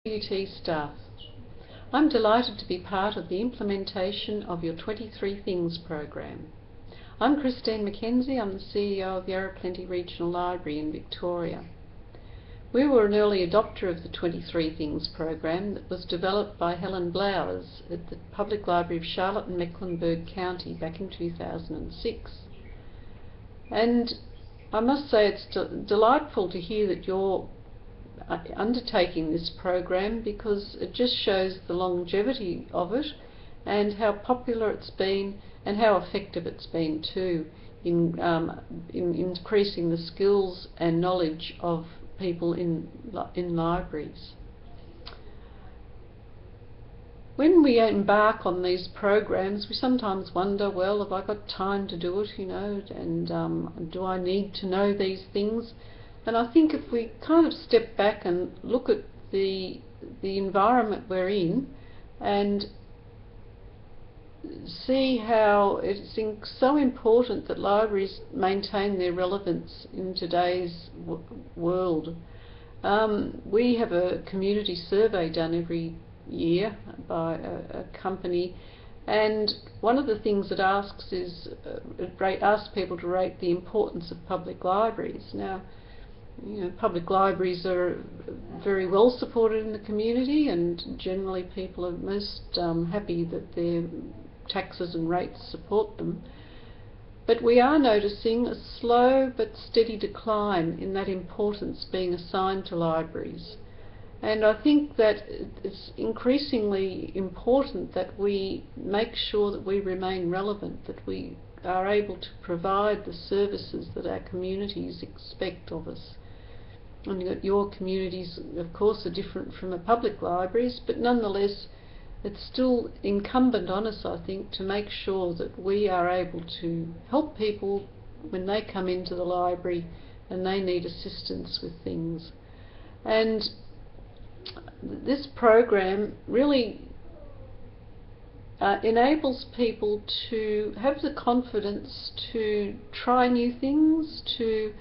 UT staff. I'm delighted to be part of the implementation of your 23 Things program. I'm Christine McKenzie. I'm the CEO of Yarra Plenty Regional Library in Victoria. We were an early adopter of the 23 Things program that was developed by Helen Blowers at the Public Library of Charlotte and Mecklenburg County back in 2006. And I must say it's delightful to hear that you're undertaking this program, because it just shows the longevity of it and how popular it's been and how effective it's been too in increasing the skills and knowledge of people in libraries. When we embark on these programs, we sometimes wonder, well, have I got time to do it, and do I need to know these things? And I think if we kind of step back and look at the environment we're in and see how it's so important that libraries maintain their relevance in today's world. We have a community survey done every year by a company, and one of the things it asks is it asks people to rate the importance of public libraries. Now, public libraries are very well supported in the community, and generally people are most happy that their taxes and rates support them. But we are noticing a slow but steady decline in that importance being assigned to libraries. And I think that it's increasingly important that we make sure that we remain relevant, that we are able to provide the services that our communities expect of us. And your communities, of course, are different from the public libraries, but nonetheless it's still incumbent on us, I think, to make sure that we are able to help people when they come into the library and they need assistance with things. And this program really enables people to have the confidence to try new things, to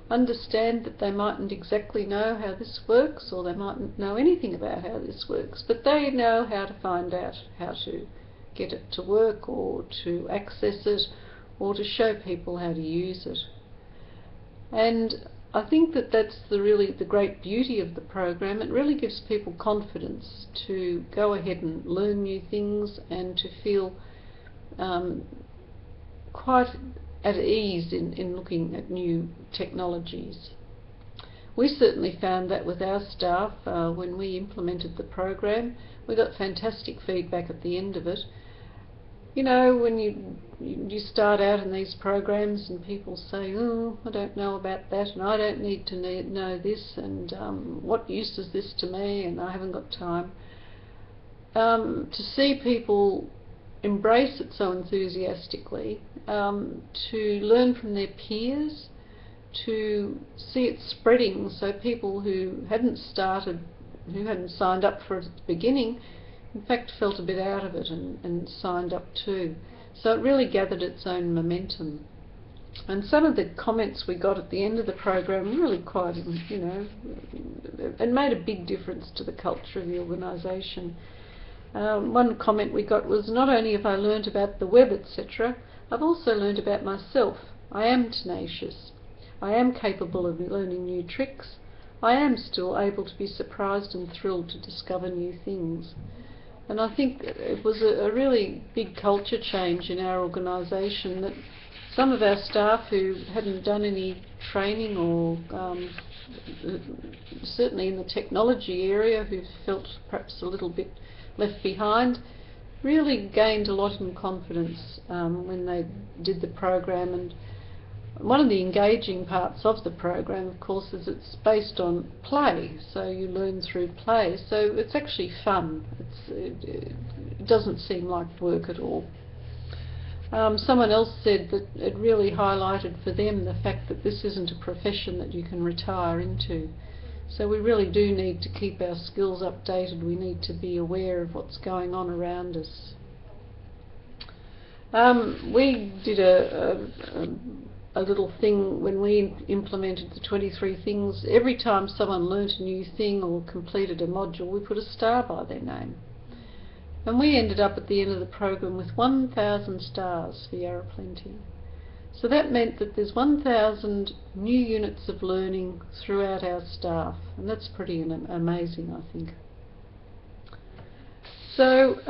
understand that they mightn't exactly know how this works, or they mightn't know anything about how this works, but they know how to find out how to get it to work, or to access it, or to show people how to use it. And I think that that's really the great beauty of the program. It really gives people confidence to go ahead and learn new things and to feel quite at ease in looking at new technologies. We certainly found that with our staff when we implemented the program. We got fantastic feedback at the end of it. When you start out in these programs and people say, oh, I don't know about that, and I don't need to know this, and what use is this to me, and I haven't got time. To see people embrace it so enthusiastically, to learn from their peers, to see it spreading, so people who hadn't signed up for it at the beginning, in fact felt a bit out of it and signed up too. So it really gathered its own momentum. And some of the comments we got at the end of the program were really quite, it made a big difference to the culture of the organisation. One comment we got was, not only have I learnt about the web, etc., I've also learnt about myself. I am tenacious. I am capable of learning new tricks. I am still able to be surprised and thrilled to discover new things. And I think it was a really big culture change in our organisation, that some of our staff who hadn't done any training, or certainly in the technology area, who felt perhaps a little bit left behind, really gained a lot in confidence when they did the program. And one of the engaging parts of the program, of course, is it's based on play, so you learn through play, so it's actually fun. It doesn't seem like work at all. Someone else said that it really highlighted for them the fact that this isn't a profession that you can retire into. So we really do need to keep our skills updated. We need to be aware of what's going on around us. We did a a little thing when we implemented the 23 things. Every time someone learnt a new thing or completed a module, we put a star by their name. And we ended up at the end of the program with 1,000 stars for Yarra Plenty. So that meant that there's 1,000 new units of learning throughout our staff, and that's pretty amazing, I think. So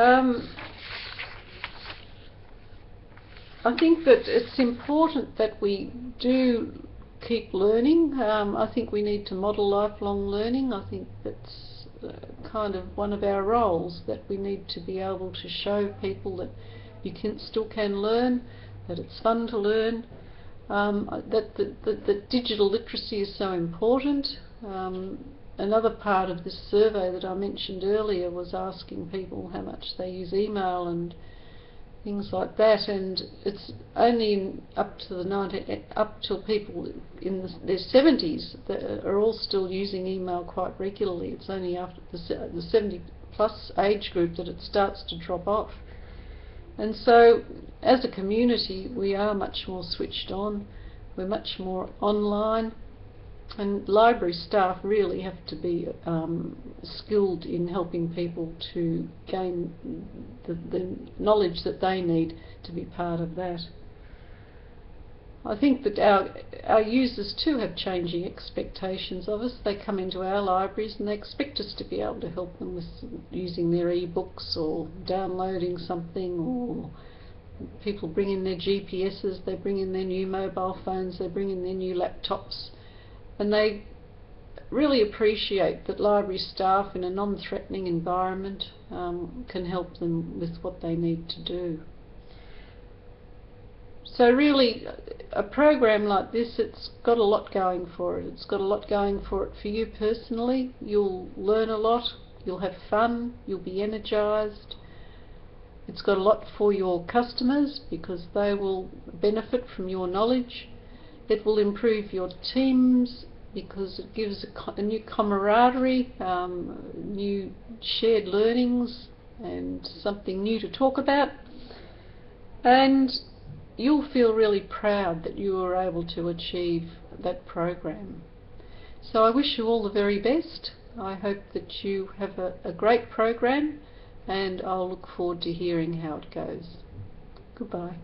I think that it's important that we do keep learning. I think we need to model lifelong learning. I think that's kind of one of our roles, that we need to be able to show people that you still can learn, that it's fun to learn, that digital literacy is so important. Another part of this survey that I mentioned earlier was asking people how much they use email and things like that, and it's only up till people in their 70s that are all still using email quite regularly. It's only after the 70 plus age group that it starts to drop off. And so as a community we are much more switched on, we're much more online, and library staff really have to be skilled in helping people to gain the knowledge that they need to be part of that. I think that our users too have changing expectations of us. They come into our libraries and they expect us to be able to help them with using their e-books or downloading something, or people bring in their GPSs, they bring in their new mobile phones, they bring in their new laptops, and they really appreciate that library staff in a non-threatening environment can help them with what they need to do. So really, a program like this, it's got a lot going for it. It's got a lot going for it for you personally. You'll learn a lot, you'll have fun, you'll be energised. It's got a lot for your customers because they will benefit from your knowledge. It will improve your teams because it gives a new camaraderie, new shared learnings and something new to talk about. And you'll feel really proud that you were able to achieve that program. So I wish you all the very best. I hope that you have a great program, and I'll look forward to hearing how it goes. Goodbye.